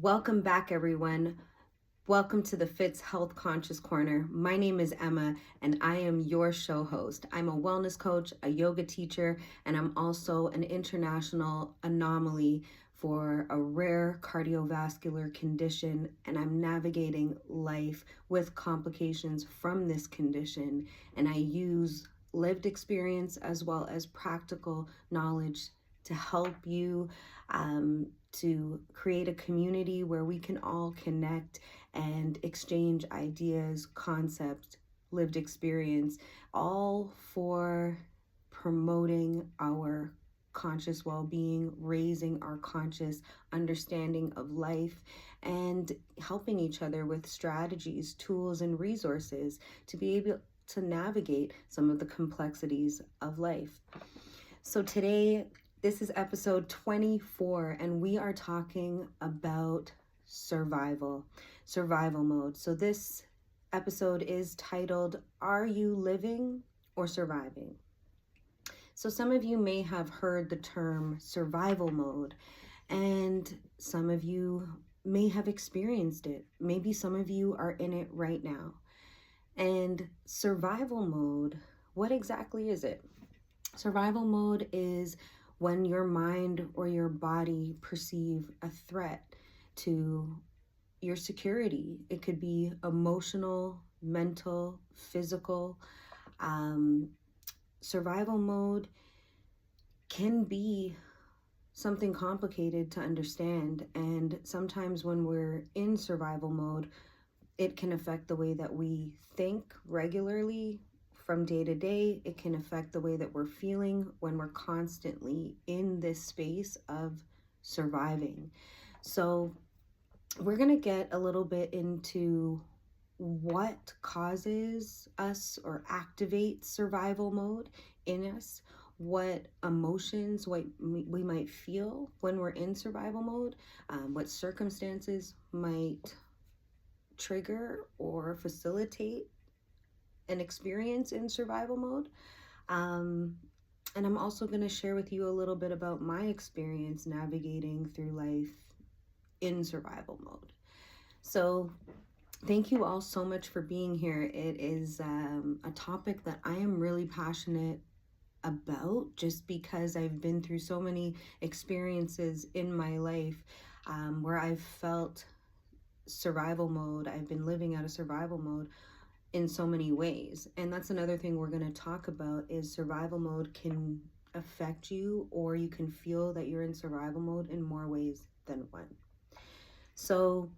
Welcome back, everyone. Welcome to the Fitz Health Conscious Corner. My name is Emma, and I am your show host. I'm a wellness coach, a yoga teacher, and I'm also an international anomaly for a rare cardiovascular condition, and I'm navigating life with complications from this condition. And I use lived experience as well as practical knowledge to help you to create a community where we can all connect and exchange ideas, concepts, lived experience, all for promoting our conscious well-being, raising our conscious understanding of life, and helping each other with strategies, tools, and resources to be able to navigate some of the complexities of life. So today, this is episode 24, and we are talking about survival mode. So this episode is titled, Are You Living or Surviving? So some of you may have heard the term survival mode, and some of you may have experienced it. Maybe some of you are in it right now. And survival mode, what exactly is it? Survival mode is when your mind or your body perceive a threat to your security. It could be emotional, mental, physical. Survival mode can be something complicated to understand, and sometimes when we're in survival mode, it can affect the way that we think regularly from day to day. It can affect the way that we're feeling when we're constantly in this space of surviving. So we're going to get a little bit into what causes us or activates survival mode in us, what emotions we might feel when we're in survival mode, what circumstances might trigger or facilitate an experience in survival mode. And I'm also going to share with you a little bit about my experience navigating through life in survival mode. So thank you all so much for being here. It is a topic that I am really passionate about, just because I've been through so many experiences in my life where I've felt survival mode. I've been living out of survival mode in so many ways. And that's another thing we're going to talk about, is survival mode can affect you, or you can feel that you're in survival mode in more ways than one. So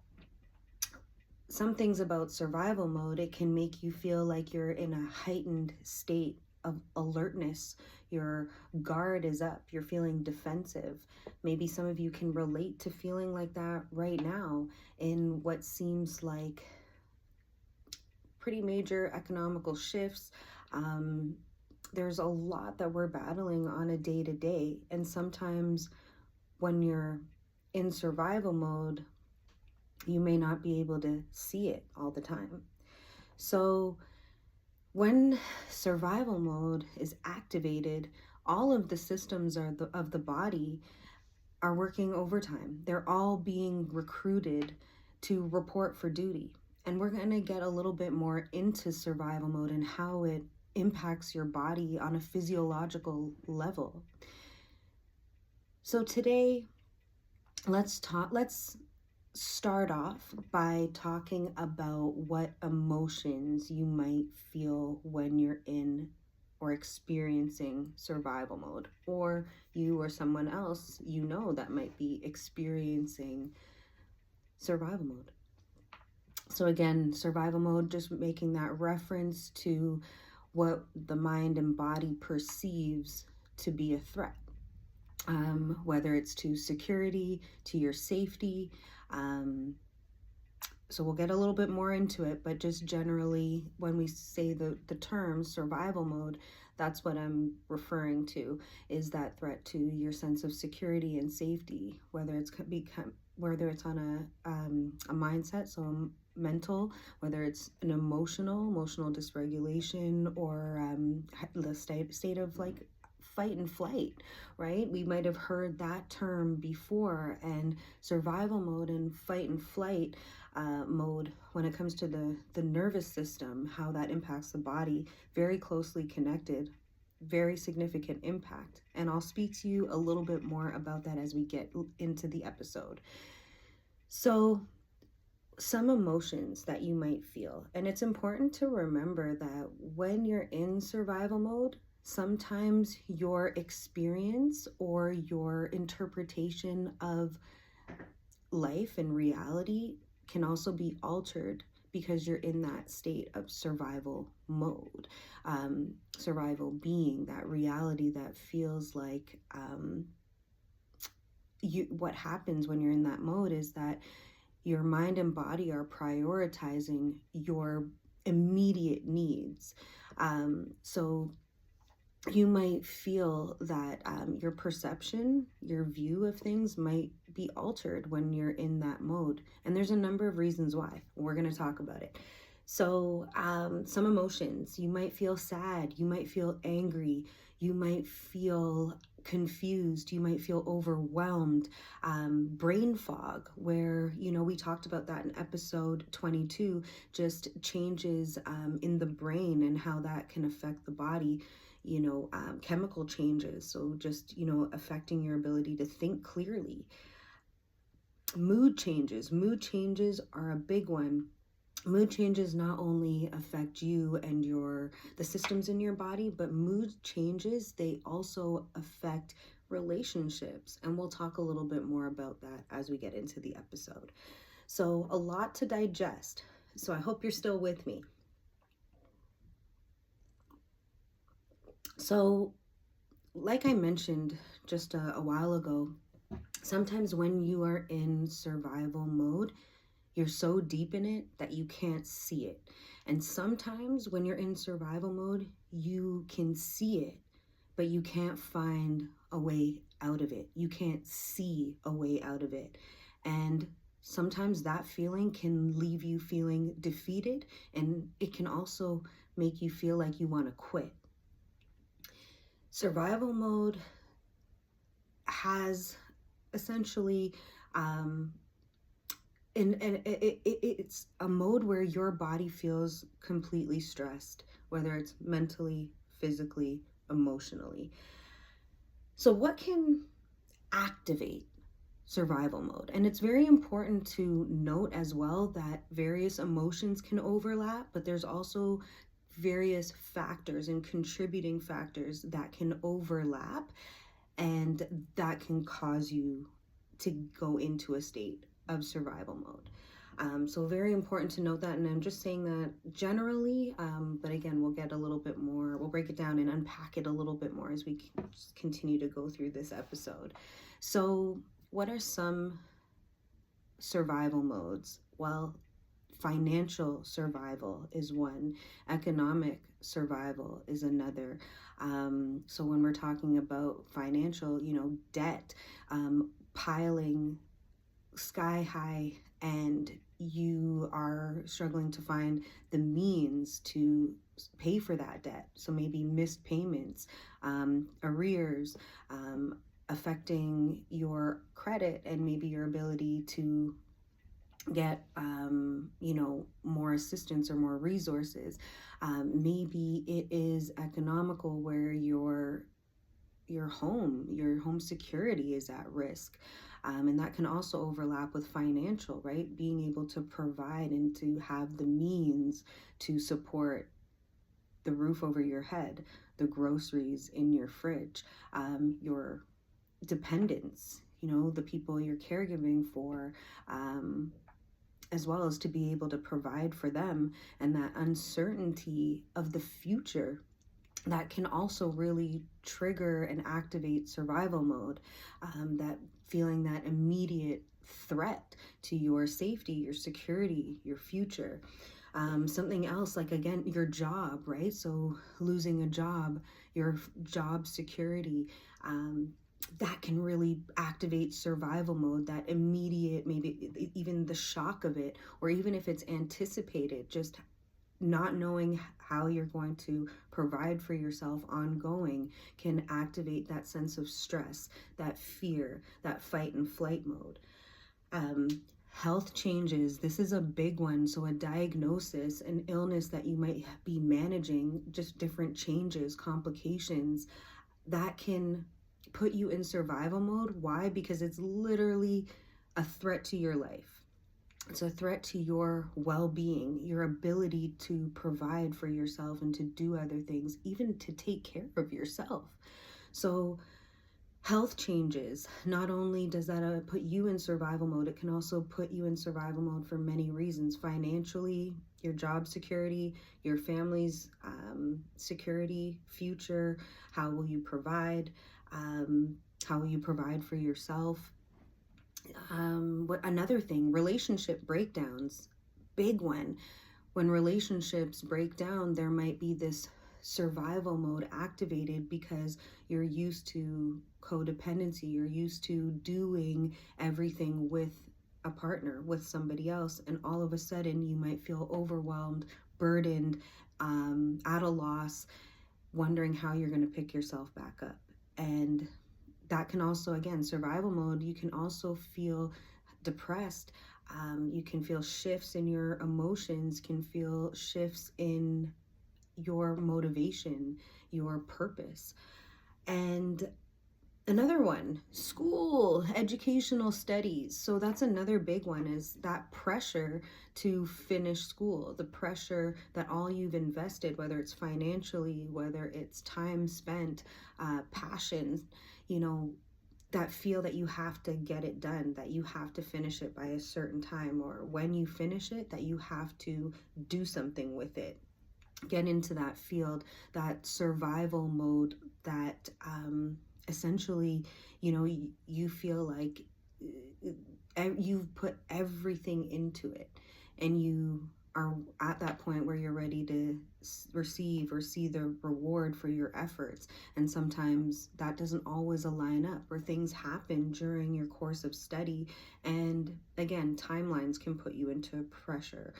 some things about survival mode, it can make you feel like you're in a heightened state of alertness. Your guard is up, you're feeling defensive. Maybe some of you can relate to feeling like that right now in what seems like pretty major economical shifts. There's a lot that we're battling on a day-to-day, and sometimes when you're in survival mode, you may not be able to see it all the time. So when survival mode is activated, all of the systems of the body are working overtime. They're all being recruited to report for duty. And we're going to get a little bit more into survival mode and how it impacts your body on a physiological level. So today, let's start off by talking about what emotions you might feel when you're in or experiencing survival mode, or you or someone else you know that might be experiencing survival mode. So again, survival mode, just making that reference to what the mind and body perceives to be a threat, whether it's to security, to your safety. So we'll get a little bit more into it, but just generally, when we say the term survival mode, that's what I'm referring to, is that threat to your sense of security and safety, whether it's on a mindset, so mental, whether it's an emotional dysregulation, or the state of like fight and flight, right? We might have heard that term before. And survival mode and fight and flight mode, when it comes to the nervous system, how that impacts the body, very closely connected, very significant impact. And I'll speak to you a little bit more about that as we get into the episode. So, some emotions that you might feel, and it's important to remember that when you're in survival mode, sometimes your experience or your interpretation of life and reality can also be altered because you're in that state of survival mode. Survival being that reality that feels like what happens when you're in that mode is that your mind and body are prioritizing your immediate needs. So you might feel that your perception, your view of things might be altered when you're in that mode. And there's a number of reasons why. We're going to talk about it. So some emotions, you might feel sad, you might feel angry, you might feel confused, you might feel overwhelmed, brain fog, where, we talked about that in episode 22, just changes in the brain and how that can affect the body. Chemical changes, so just affecting your ability to think clearly. Mood changes are a big one. Mood changes not only affect you and the systems in your body, but mood changes, they also affect relationships, and we'll talk a little bit more about that as we get into the episode. So a lot to digest, so I hope you're still with me. So like I mentioned just a while ago, sometimes when you are in survival mode, you're so deep in it that you can't see it. And sometimes when you're in survival mode, you can see it, but you can't find a way out of it. You can't see a way out of it. And sometimes that feeling can leave you feeling defeated, and it can also make you feel like you want to quit. Survival mode has essentially it's a mode where your body feels completely stressed, whether it's mentally, physically, emotionally. So what can activate survival mode? And it's very important to note as well that various emotions can overlap, but there's also various factors and contributing factors that can overlap, and that can cause you to go into a state of survival mode. So very important to note that, and I'm just saying that generally, but again, we'll get a little bit more, we'll break it down and unpack it a little bit more as we continue to go through this episode. So what are some survival modes? Well, financial survival is one, economic survival is another. So when we're talking about financial, debt, piling sky high, and you are struggling to find the means to pay for that debt. So maybe missed payments, arrears, affecting your credit and maybe your ability to get more assistance or more resources. Maybe it is economical, where your home security is at risk. And that can also overlap with financial, right? Being able to provide and to have the means to support the roof over your head, the groceries in your fridge, your dependents, the people you're caregiving for, as well as to be able to provide for them, and that uncertainty of the future that can also really trigger and activate survival mode, that feeling that immediate threat to your safety, your security, your future. Something else, like again, your job, right? So losing a job, your job security, that can really activate survival mode, that immediate, maybe even the shock of it, or even if it's anticipated, just not knowing how you're going to provide for yourself ongoing can activate that sense of stress, that fear, that fight and flight mode. um, Health changes, this is a big one. So a diagnosis, an illness that you might be managing, just different changes, complications, that can put you in survival mode. Why? Because it's literally a threat to your life. It's a threat to your well-being, your ability to provide for yourself and to do other things, even to take care of yourself. So health changes, not only does that put you in survival mode, it can also put you in survival mode for many reasons. Financially, your job security, your family's security, future, how will you provide, how will you provide for yourself. What another thing, relationship breakdowns, big one. When relationships break down, there might be this survival mode activated because you're used to codependency, you're used to doing everything with a partner, with somebody else, and all of a sudden you might feel overwhelmed, burdened, at a loss, wondering how you're going to pick yourself back up. And that can also, again, survival mode, you can also feel depressed. You can feel shifts in your emotions, can feel shifts in your motivation, your purpose. And another one, school, educational studies. So that's another big one, is that pressure to finish school, the pressure that all you've invested, whether it's financially, whether it's time spent, passion, that feel that you have to get it done, that you have to finish it by a certain time, or when you finish it, that you have to do something with it. Get into that field, that survival mode, that essentially, you feel like you've put everything into it, and you are at that point where you're ready to receive or see the reward for your efforts. And sometimes that doesn't always align up, or things happen during your course of study. And again, timelines can put you into pressure.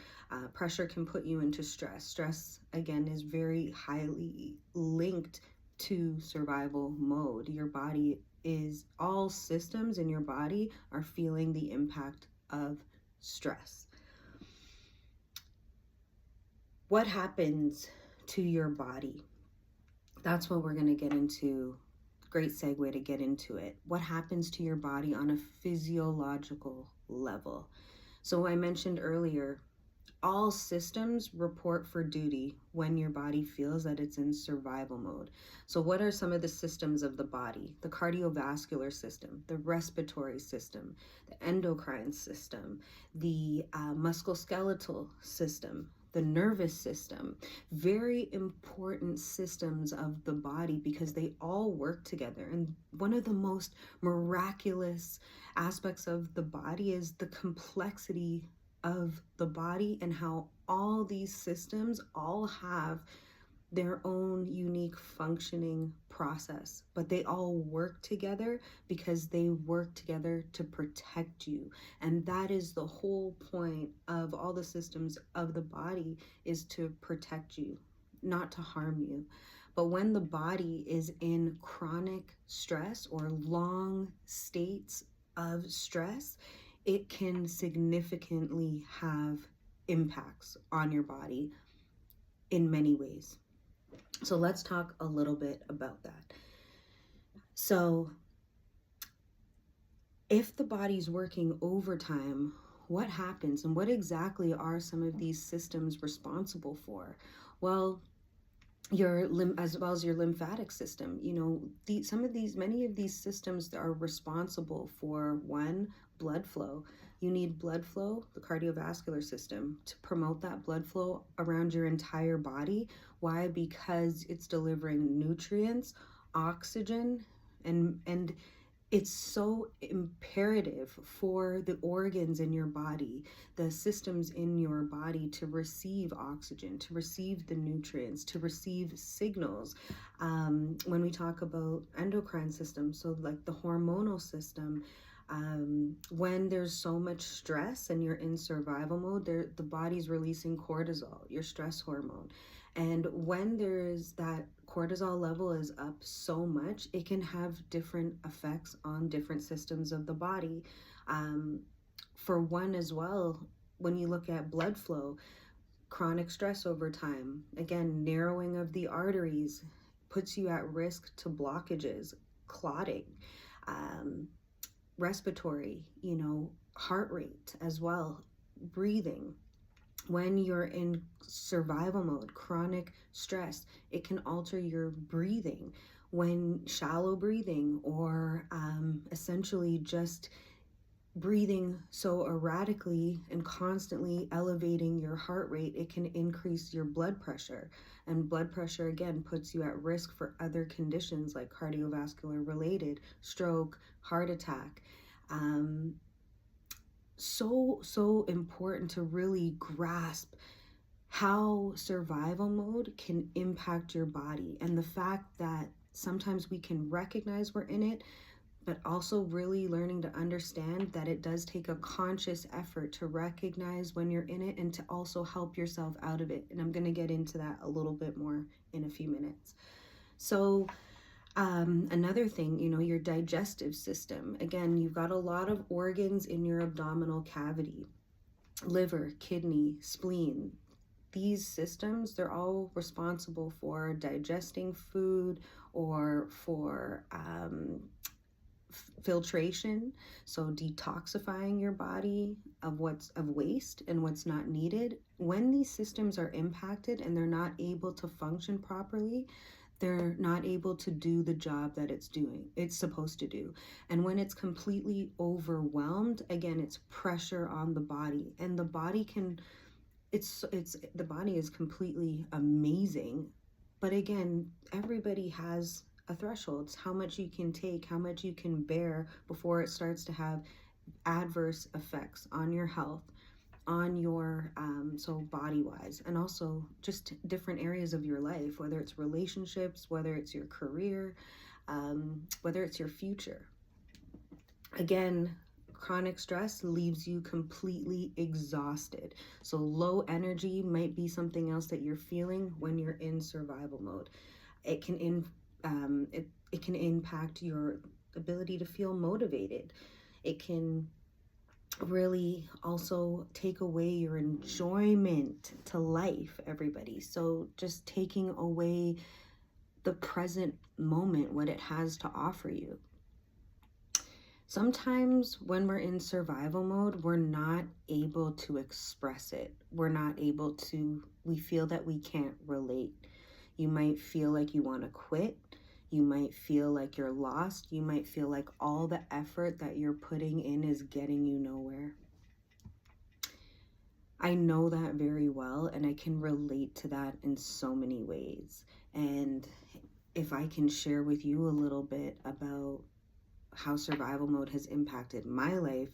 Pressure can put you into stress. Stress, again, is very highly linked to survival mode. Your body is, all systems in your body are feeling the impact of stress. What happens to your body? That's what we're going to get into. Great segue to get into it. What happens to your body on a physiological level? So I mentioned earlier, all systems report for duty when your body feels that it's in survival mode. So what are some of the systems of the body? The cardiovascular system, the respiratory system, the endocrine system, the musculoskeletal system, the nervous system. Very important systems of the body, because they all work together. And one of the most miraculous aspects of the body is the complexity of the body, and how all these systems all have their own unique functioning process, but they all work together because they work together to protect you. And that is the whole point of all the systems of the body, is to protect you, not to harm you. But when the body is in chronic stress or long states of stress, it can significantly have impacts on your body in many ways. So let's talk a little bit about that. So if the body's working overtime, what happens, and what exactly are some of these systems responsible for? Well, as well as your lymphatic system. Many of these systems are responsible for, one, blood flow. You need blood flow, the cardiovascular system, to promote that blood flow around your entire body. Why? Because it's delivering nutrients, oxygen, and it's so imperative for the organs in your body, the systems in your body, to receive oxygen, to receive the nutrients, to receive signals. When we talk about endocrine system, so like the hormonal system, When there's so much stress and you're in survival mode, the body's releasing cortisol, your stress hormone. And when there's that cortisol level is up so much, it can have different effects on different systems of the body. Um, for one as well, when you look at blood flow, chronic stress over time, again, narrowing of the arteries puts you at risk to blockages, clotting, um, respiratory, heart rate as well, breathing. When you're in survival mode, chronic stress, it can alter your breathing. When shallow breathing or essentially just breathing so erratically and constantly elevating your heart rate, it can increase your blood pressure. And blood pressure, again, puts you at risk for other conditions like cardiovascular related, stroke, heart attack. Um, so important to really grasp how survival mode can impact your body, and the fact that sometimes we can recognize we're in it, but also really learning to understand that it does take a conscious effort to recognize when you're in it and to also help yourself out of it. And I'm going to get into that a little bit more in a few minutes. So another thing, your digestive system. Again, you've got a lot of organs in your abdominal cavity: liver, kidney, spleen. These systems, they're all responsible for digesting food or for filtration, so detoxifying your body of waste and what's not needed. When these systems are impacted and they're not able to function properly, they're not able to do the job that it's supposed to do. And when it's completely overwhelmed, again, it's pressure on the body, and the body the body is completely amazing. But again, everybody has a threshold. It's how much you can take, how much you can bear before it starts to have adverse effects on your health, on your so body wise, and also just different areas of your life, whether it's relationships, whether it's your career, whether it's your future. Again, chronic stress leaves you completely exhausted. So low energy might be something else that you're feeling when you're in survival mode. It can it can impact your ability to feel motivated. It can really also take away your enjoyment to life, everybody. So just taking away the present moment, what it has to offer you. Sometimes when we're in survival mode, we're not able to express it. We feel that we can't relate. You might feel like you want to quit. You might feel like you're lost. You might feel like all the effort that you're putting in is getting you nowhere. I know that very well, and I can relate to that in so many ways. And if I can share with you a little bit about how survival mode has impacted my life,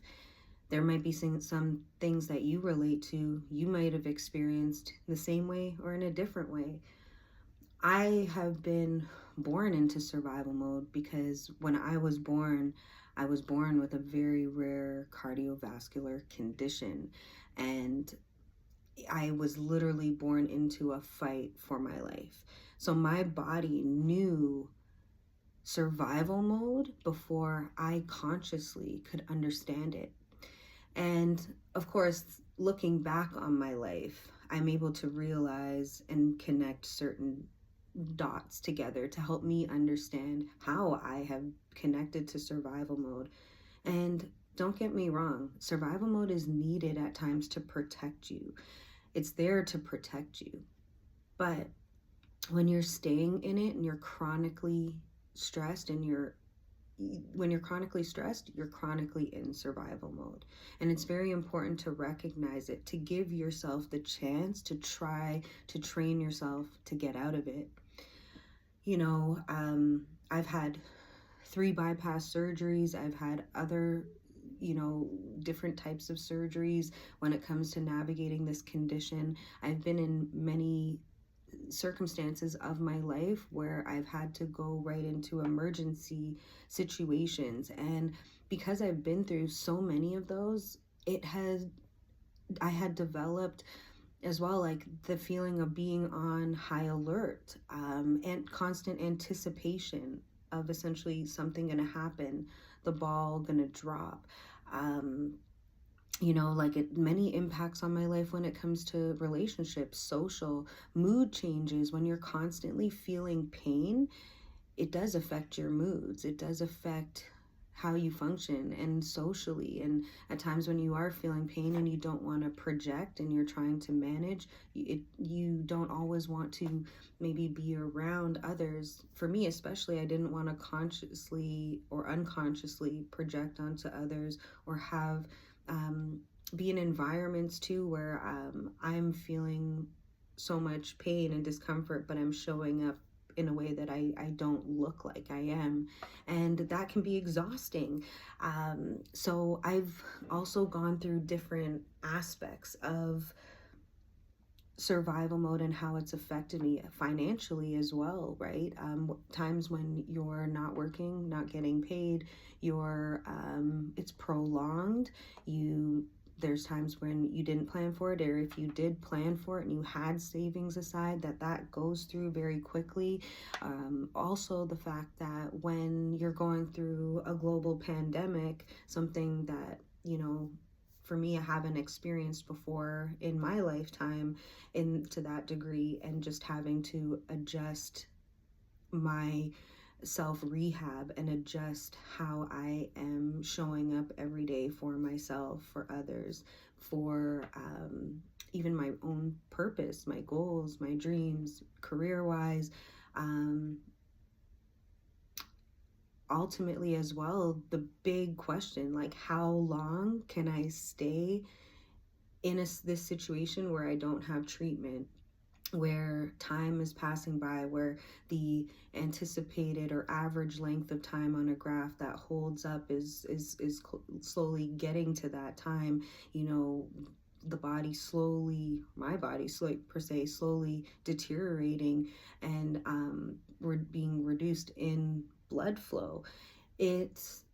there might be some things that you relate to. You might have experienced the same way or in a different way. I have been born into survival mode because when I was born with a very rare cardiovascular condition, and I was literally born into a fight for my life. So my body knew survival mode before I consciously could understand it. And of course, looking back on my life, I'm able to realize and connect certain dots together to help me understand how I have connected to survival mode. And don't get me wrong, survival mode is needed at times to protect you. It's there to protect you. But when you're staying in it and you're chronically stressed, when you're chronically stressed, you're chronically in survival mode. And it's very important to recognize it, to give yourself the chance to try to train yourself to get out of it. I've had 3 bypass surgeries. I've had other, different types of surgeries when it comes to navigating this condition. I've been in many circumstances of my life where I've had to go right into emergency situations. And because I've been through so many of those, I had developed as well, like the feeling of being on high alert, and constant anticipation of essentially something going to happen, the ball going to drop. Um, like many impacts on my life when it comes to relationships, social, mood changes. When you're constantly feeling pain, it does affect your moods. It does affect how you function and socially. And at times when you are feeling pain and you don't want to project and you're trying to manage, you don't always want to maybe be around others. For me especially, I didn't want to consciously or unconsciously project onto others, or have be in environments too where I'm feeling so much pain and discomfort, but I'm showing up in a way that I don't look like I am. And that can be exhausting. So I've also gone through different aspects of survival mode and how it's affected me financially as well, right? Times when you're not working, not getting paid, it's prolonged. There's times when you didn't plan for it, or if you did plan for it and you had savings aside, that goes through very quickly. Also, the fact that when you're going through a global pandemic, something that, for me, I haven't experienced before in my lifetime to that degree, and just having to adjust my self rehab and adjust how I am showing up every day for myself, for others, for even my own purpose, my goals, my dreams, career wise. Ultimately, as well, the big question, like, how long can I stay in this situation where I don't have treatment, where time is passing by, where the anticipated or average length of time on a graph that holds up is slowly getting to that time. The body slowly, my body slowly per se, slowly deteriorating, and we're being reduced in blood flow. It's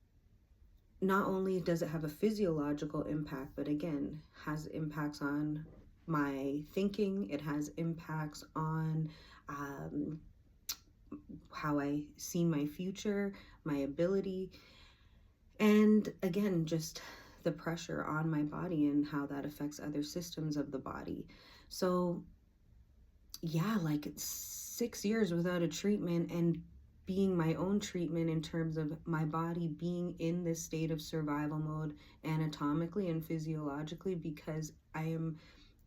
not only does it have a physiological impact, but again, has impacts on my thinking. It has impacts on how I see my future, my ability, and again, just the pressure on my body and how that affects other systems of the body. So yeah, like 6 years without a treatment, and being my own treatment in terms of my body being in this state of survival mode anatomically and physiologically, because I am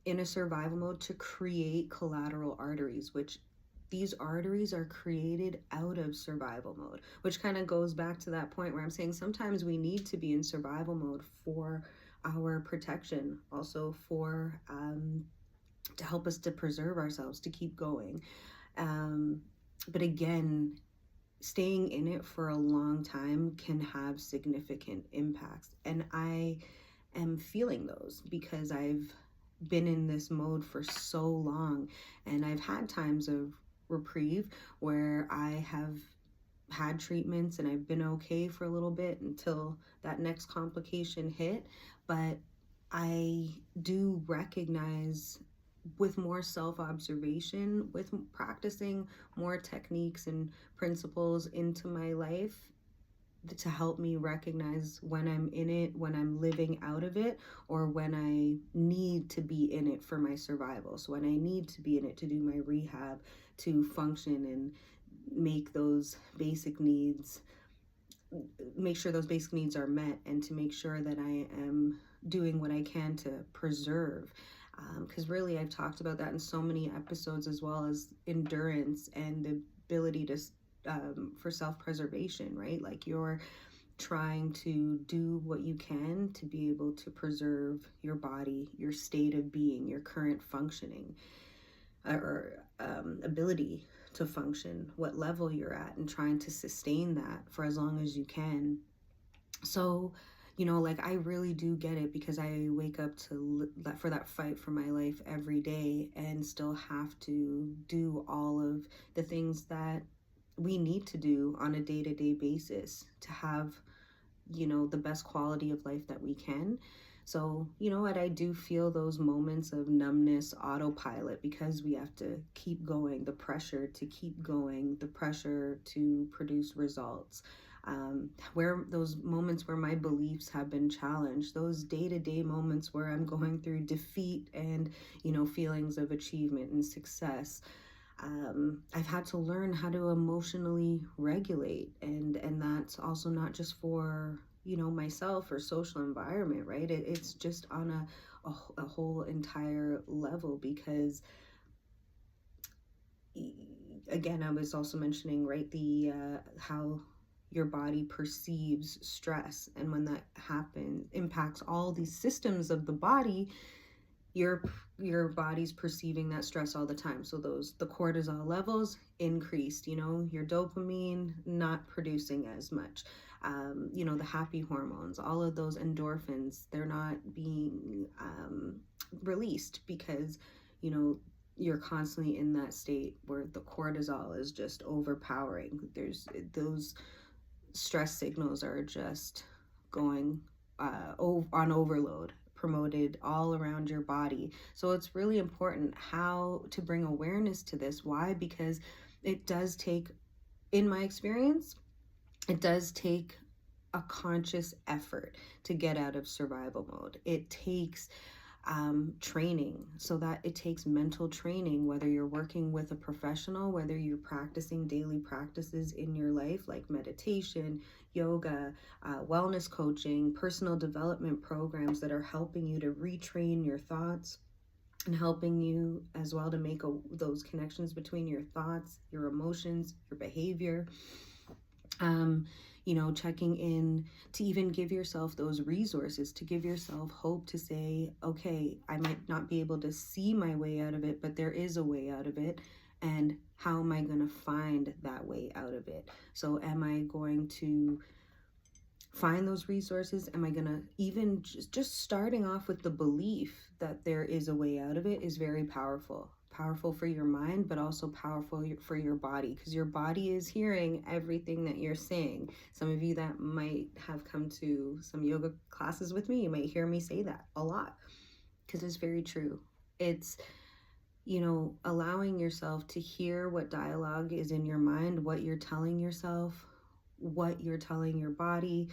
in a survival mode to create collateral arteries, which these arteries are created out of survival mode, which kind of goes back to that point where I'm saying sometimes we need to be in survival mode for our protection, also for to help us to preserve ourselves, to keep going. But again, staying in it for a long time can have significant impacts. And I am feeling those because I've been in this mode for so long. And I've had times of reprieve where I have had treatments and I've been okay for a little bit until that next complication hit. But I do recognize, with more self-observation, with practicing more techniques and principles into my life, to help me recognize when I'm in it, when I'm living out of it, or when I need to be in it for my survival. So when I need to be in it to do my rehab, to function and make those basic needs, make sure those basic needs are met, and to make sure that I am doing what I can to preserve. Because really, I've talked about that in so many episodes, as well as endurance and the ability to for self-preservation, right? Like, you're trying to do what you can to be able to preserve your body, your state of being, your current functioning, or ability to function, what level you're at, and trying to sustain that for as long as you can. So like I really do get it, because I wake up for that fight for my life every day, and still have to do all of the things that we need to do on a day-to-day basis to have, the best quality of life that we can. So, you know what, I do feel those moments of numbness, autopilot, because we have to keep going, the pressure to keep going, the pressure to produce results. Where those moments where my beliefs have been challenged, those day-to-day moments where I'm going through defeat and, feelings of achievement and success. I've had to learn how to emotionally regulate, and that's also not just for, myself or social environment, right? It's just on a whole entire level, because again, I was also mentioning, right, the how your body perceives stress, and when that happens, impacts all these systems of the body. Your body's perceiving that stress all the time, so the cortisol levels increased, your dopamine not producing as much, the happy hormones, all of those endorphins, they're not being released, because you know you're constantly in that state where the cortisol is just overpowering. There's those stress signals are just going on overload, promoted all around your body. So it's really important how to bring awareness to this. Why? Because it does take, in my experience, it does take a conscious effort to get out of survival mode. It takes training, so that it takes mental training, whether you're working with a professional, whether you're practicing daily practices in your life like meditation, yoga, wellness coaching, personal development programs that are helping you to retrain your thoughts, and helping you as well to make those connections between your thoughts, your emotions, your behavior. Checking in to even give yourself those resources, to give yourself hope, to say, okay, I might not be able to see my way out of it, but there is a way out of it. And how am I going to find that way out of it? So am I going to find those resources? Am I going to even just starting off with the belief that there is a way out of it is very powerful for your mind, but also powerful for your body, because your body is hearing everything that you're saying. Some of you that might have come to some yoga classes with me, you might hear me say that a lot, because it's very true. It's, allowing yourself to hear what dialogue is in your mind, what you're telling yourself, what you're telling your body,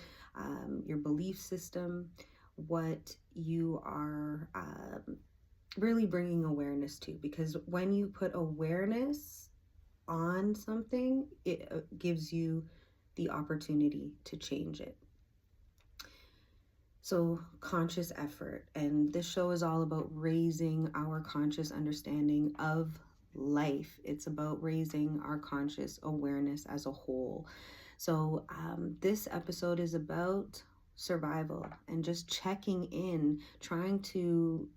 your belief system, what you are really bringing awareness to. Because when you put awareness on something, it gives you the opportunity to change it. So conscious effort, and this show is all about raising our conscious understanding of life. It's about raising our conscious awareness as a whole. So this episode is about survival and just checking in, trying to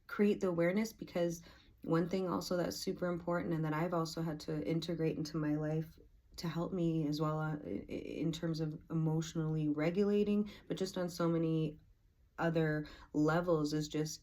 create the awareness, because one thing also that's super important, and that I've also had to integrate into my life to help me as well, in terms of emotionally regulating, but just on so many other levels, is just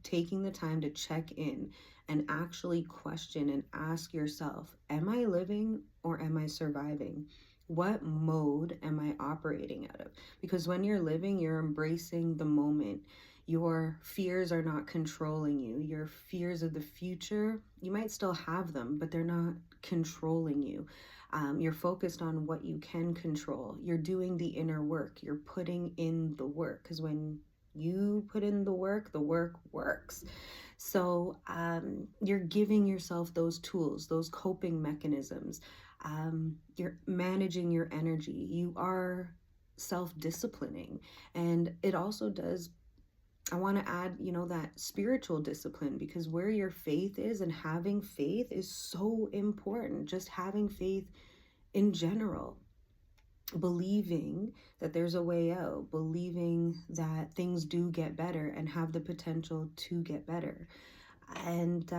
taking the time to check in and actually question and ask yourself, am I living or am I surviving? What mode am I operating out of? Because when you're living, you're embracing the moment. Your fears are not controlling you. Your fears of the future, you might still have them, but they're not controlling you. You're focused on what you can control. You're doing the inner work. You're putting in the work, because when you put in the work works. So you're giving yourself those tools, those coping mechanisms. You're managing your energy. You are self-disciplining. And it also does, I want to add, that spiritual discipline, because where your faith is, and having faith is so important. Just having faith in general, believing that there's a way out, believing that things do get better and have the potential to get better, and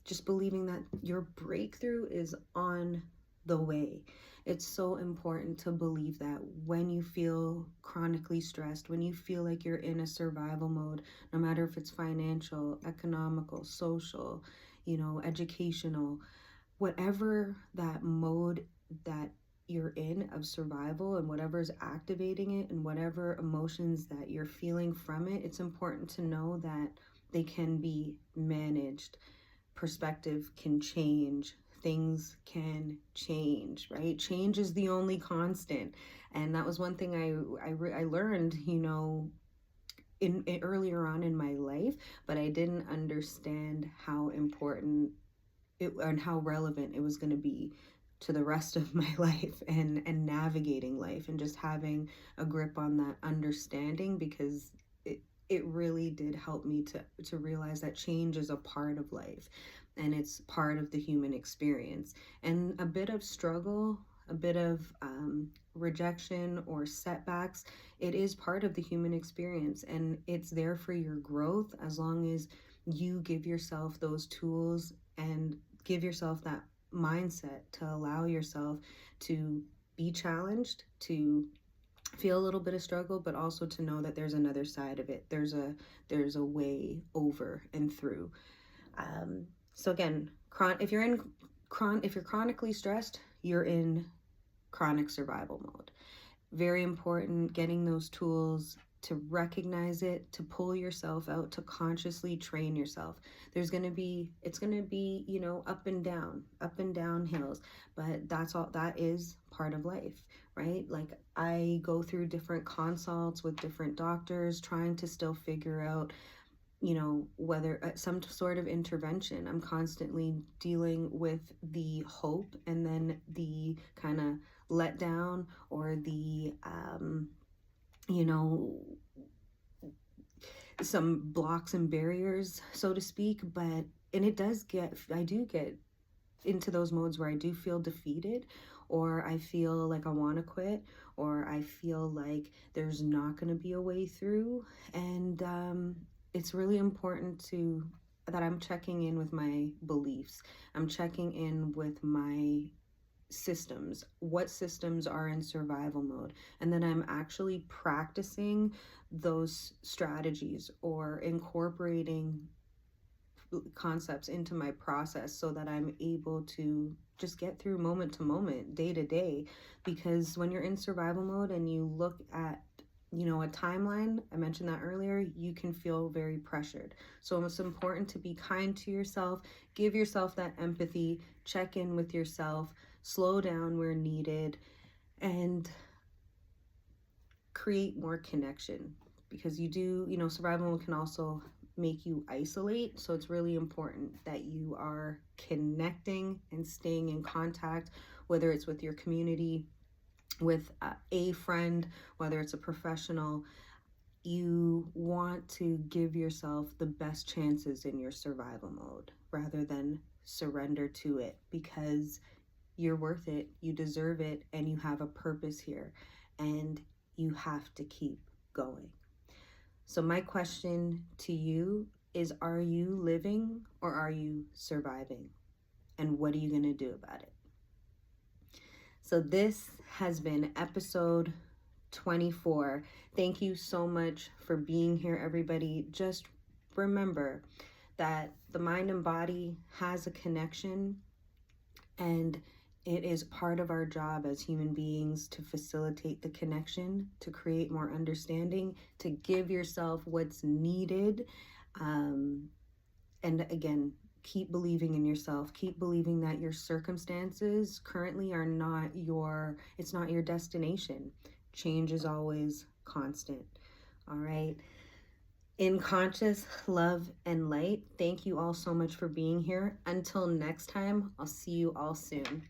just believing that your breakthrough is on the way. It's so important to believe that when you feel chronically stressed, when you feel like you're in a survival mode, no matter if it's financial, economical, social, educational, whatever that mode that you're in of survival and whatever's activating it and whatever emotions that you're feeling from it, it's important to know that they can be managed. Perspective can change, things can change, right? Change is the only constant. And that was one thing I learned, in earlier on in my life, but I didn't understand how important it and how relevant it was going to be to the rest of my life, and navigating life and just having a grip on that understanding, because it really did help me to realize that change is a part of life and it's part of the human experience. And a bit of struggle, a bit of rejection or setbacks, it is part of the human experience, and it's there for your growth as long as you give yourself those tools and give yourself that mindset to allow yourself to be challenged, to feel a little bit of struggle, but also to know that there's another side of it. There's a way over and through. So again, if you're chronically stressed, you're in chronic survival mode. Very important getting those tools to recognize it, to pull yourself out, to consciously train yourself. It's going to be, up and down hills, but that is part of life, right? Like, I go through different consults with different doctors, trying to still figure out, whether some sort of intervention. I'm constantly dealing with the hope and then the kind of let down, or the some blocks and barriers, so to speak. But and I do get into those modes where I do feel defeated, or I feel like I want to quit, or I feel like there's not going to be a way through. And it's really important that I'm checking in with my beliefs. I'm checking in with my systems, what systems are in survival mode, and then I'm actually practicing those strategies or incorporating concepts into my process so that I'm able to just get through moment to moment, day to day. Because when you're in survival mode and you look at a timeline, I mentioned that earlier, you can feel very pressured. So it's important to be kind to yourself, give yourself that empathy, check in with yourself, slow down where needed, and create more connection. Because survival can also make you isolate. So it's really important that you are connecting and staying in contact, whether it's with your community, with a friend, whether it's a professional. You want to give yourself the best chances in your survival mode rather than surrender to it, because you're worth it, you deserve it, and you have a purpose here, and you have to keep going. So my question to you is, are you living or are you surviving? And what are you going to do about it? So this has been episode 24. Thank you so much for being here, everybody. Just remember that the mind and body has a connection, and it is part of our job as human beings to facilitate the connection, to create more understanding, to give yourself what's needed. And again, keep believing in yourself. Keep believing that your circumstances currently it's not your destination. Change is always constant. All right. In conscious love and light, thank you all so much for being here. Until next time, I'll see you all soon.